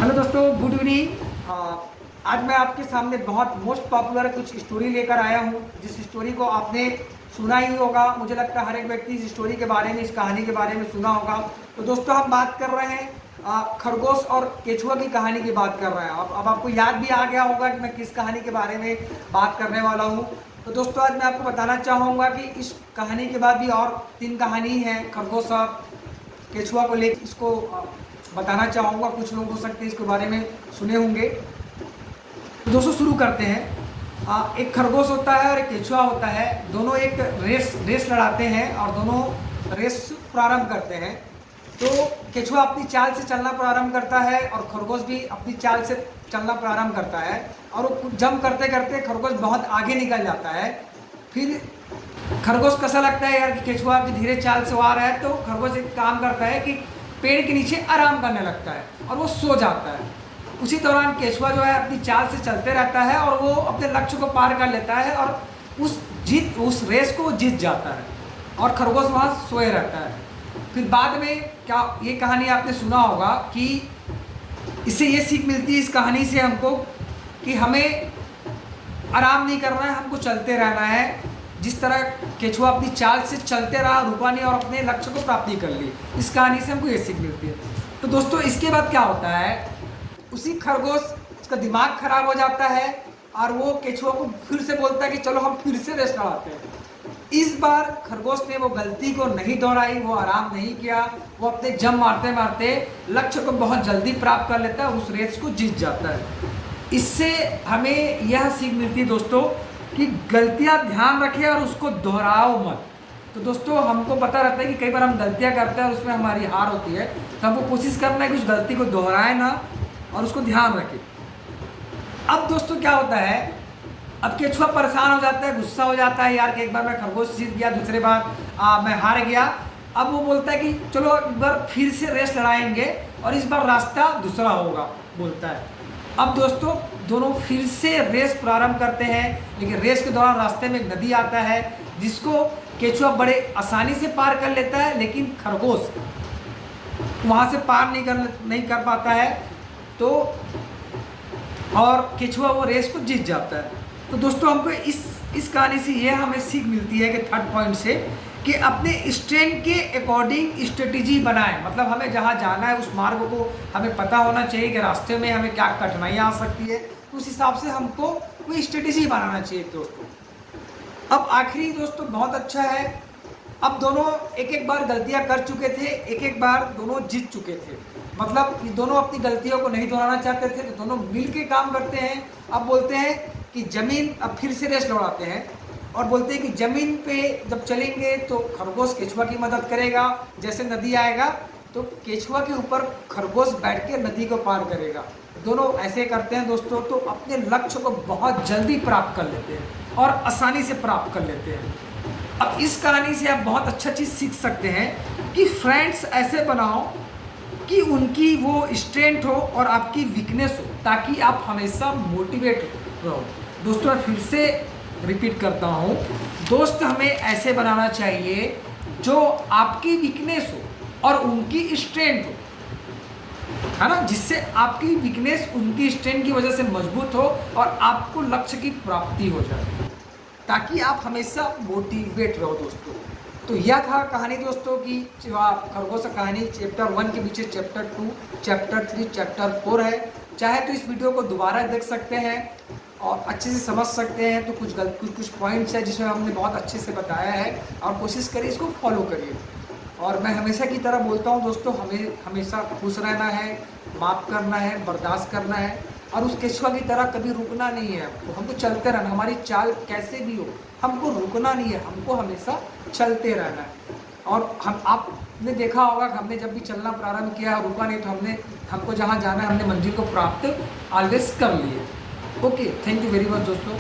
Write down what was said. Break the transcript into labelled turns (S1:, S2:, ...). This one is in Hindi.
S1: हेलो दोस्तों, गुड इवनिंग। आज मैं आपके सामने बहुत मोस्ट पॉपुलर कुछ स्टोरी लेकर आया हूँ, जिस स्टोरी को आपने सुना ही होगा। मुझे लगता है हर एक व्यक्ति इस स्टोरी के बारे में, इस कहानी के बारे में सुना होगा। तो दोस्तों, हम बात कर रहे हैं खरगोश और केचुआ की कहानी की बात कर रहे हैं। अब आपको याद भी आ गया होगा कि मैं किस कहानी के बारे में बात करने वाला हूँ। तो दोस्तों, आज मैं आपको बताना चाहूँगा कि इस कहानी के बाद भी और 3 कहानी हैं खरगोश और केचुआ को लेकर, इसको बताना चाहूँगा। कुछ लोग हो सकते हैं इसके बारे में सुने होंगे। तो दोस्तों, शुरू करते हैं। एक खरगोश होता है और एक केचुआ होता है। दोनों एक रेस लड़ाते हैं और दोनों रेस प्रारंभ करते हैं। तो केचुआ अपनी चाल से चलना प्रारंभ करता है और खरगोश भी अपनी चाल से चलना प्रारंभ करता है। और वो जंप करते करते खरगोश बहुत आगे निकल जाता है। फिर खरगोश कैसा लगता है यार कि केचुआ की धीरे चाल से वो आ रहा है, तो खरगोश एक काम करता है कि पेड़ के नीचे आराम करने लगता है और वो सो जाता है। उसी दौरान केचुआ जो है अपनी चाल से चलते रहता है और वो अपने लक्ष्य को पार कर लेता है और उस रेस को जीत जाता है और खरगोश वहाँ सोए रहता है। फिर बाद में क्या, ये कहानी आपने सुना होगा कि इससे ये सीख मिलती है इस कहानी से हमको कि हमें आराम नहीं करना है, हमको चलते रहना है। जिस तरह केचुआ अपनी चाल से चलते रहा, रुका नहीं और अपने लक्ष्य को प्राप्ति कर ली। इस कहानी से हमको ये सीख मिलती है। तो दोस्तों, इसके बाद क्या होता है, उसी खरगोश उसका दिमाग खराब हो जाता है और वो केचुआ को फिर से बोलता है कि चलो हम फिर से रेस लड़ाते हैं। इस बार खरगोश ने वो गलती को नहीं दोहराई, वो आराम नहीं किया। वो अपने जंप मारते मारते लक्ष्य को बहुत जल्दी प्राप्त कर लेता है और उस रेस को जीत जाता है। इससे हमें यह सीख मिलती है दोस्तों कि गलतियां ध्यान रखें और उसको दोहराओ मत। तो दोस्तों, हमको पता रहता है कि कई बार हम गलतियां करते हैं और उसमें हमारी हार होती है, तो हमको कोशिश करना है कि उस गलती को दोहराए ना और उसको ध्यान रखें। अब दोस्तों क्या होता है, अब केचुआ परेशान हो जाता है, गुस्सा हो जाता है यार कि एक बार मैं खरगोश जीत गया, दूसरे बार मैं हार गया। अब वो बोलता है कि चलो एक बार फिर से रेस लड़ाएंगे और इस बार रास्ता दूसरा होगा, बोलता है। अब दोस्तों, दोनों फिर से रेस प्रारंभ करते हैं, लेकिन रेस के दौरान रास्ते में एक नदी आता है जिसको केचुआ बड़े आसानी से पार कर लेता है, लेकिन खरगोश वहाँ से पार नहीं कर पाता है। तो और केचुआ वो रेस को जीत जाता है। तो दोस्तों, हमको इस कहानी से ये हमें सीख मिलती है कि थर्ड पॉइंट से कि अपने स्ट्रेंथ के अकॉर्डिंग स्ट्रेटेजी बनाएं। मतलब हमें जहाँ जाना है उस मार्ग को हमें पता होना चाहिए कि रास्ते में हमें क्या कठिनाइयाँ आ सकती है, उस हिसाब से हमको कोई स्ट्रेटेजी बनाना चाहिए दोस्तों। अब आखिरी दोस्तों बहुत अच्छा है, अब दोनों एक एक बार गलतियां कर चुके थे, एक एक बार दोनों जीत चुके थे। मतलब ये दोनों अपनी गलतियों को नहीं दोहराना चाहते थे, तो दोनों मिल के काम करते हैं। अब बोलते हैं कि ज़मीन, अब फिर से रेस लड़ाते हैं और बोलते हैं कि ज़मीन पे जब चलेंगे तो खरगोश केचुआ की मदद करेगा। जैसे नदी आएगा तो केचुआ के ऊपर खरगोश बैठ के नदी को पार करेगा। दोनों ऐसे करते हैं दोस्तों, तो अपने लक्ष्य को बहुत जल्दी प्राप्त कर लेते हैं और आसानी से प्राप्त कर लेते हैं। अब इस कहानी से आप बहुत अच्छा चीज़ सीख सकते हैं कि फ्रेंड्स ऐसे बनाओ कि उनकी वो स्ट्रेंथ हो और आपकी वीकनेस हो, ताकि आप हमेशा मोटिवेट रहो। दोस्तों, मैं फिर से रिपीट करता हूँ, दोस्त हमें ऐसे बनाना चाहिए जो आपकी वीकनेस हो और उनकी स्ट्रेंथ हो, है ना, जिससे आपकी वीकनेस उनकी स्ट्रेंथ की वजह से मजबूत हो और आपको लक्ष्य की प्राप्ति हो जाए, ताकि आप हमेशा मोटिवेट रहो दोस्तों। तो यह था कहानी दोस्तों की, खरगोश कहानी चैप्टर 1 के पीछे चैप्टर 2, चैप्टर 3, चैप्टर 4 है। चाहे तो इस वीडियो को दोबारा देख सकते हैं और अच्छे से समझ सकते हैं। तो कुछ पॉइंट्स है जिसमें हमने बहुत अच्छे से बताया है और कोशिश करिए इसको फॉलो करिए। और मैं हमेशा की तरह बोलता हूँ दोस्तों, हमें हमेशा खुश रहना है, माफ़ करना है, बर्दाश्त करना है और उस केचुआ की तरह कभी रुकना नहीं है। हमको चलते रहना, हमारी चाल कैसे भी हो हमको रुकना नहीं है, हमको हमेशा चलते रहना है। और आपने देखा होगा कि हमने जब भी चलना प्रारंभ किया रुका नहीं, तो हमको जहाँ जाना है हमने मंजिल को प्राप्त ऑलवेज कर लिए। Okay, thank you very much दोस्तों।